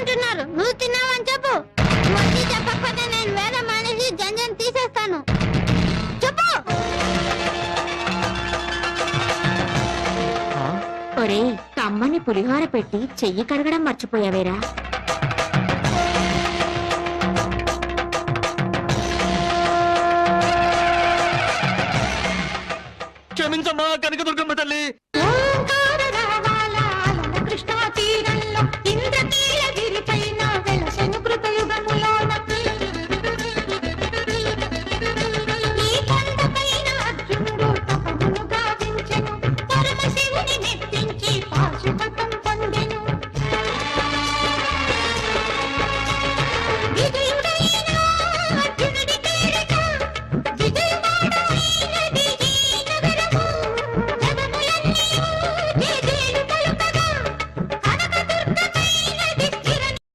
అంటున్నారు. నువ్వు తిన్నావని చెప్పు. వచ్చి చెప్పకపోతే నేను వేరే మనిషి జంజం తీసేస్తాను. చెప్పు. ఒరే, కమ్మని పులిహోర పెట్టి చెయ్యి కడగడం మర్చిపోయావేరా? క్షమించమ్మా కనకదుర్గమ్మ తల్లి.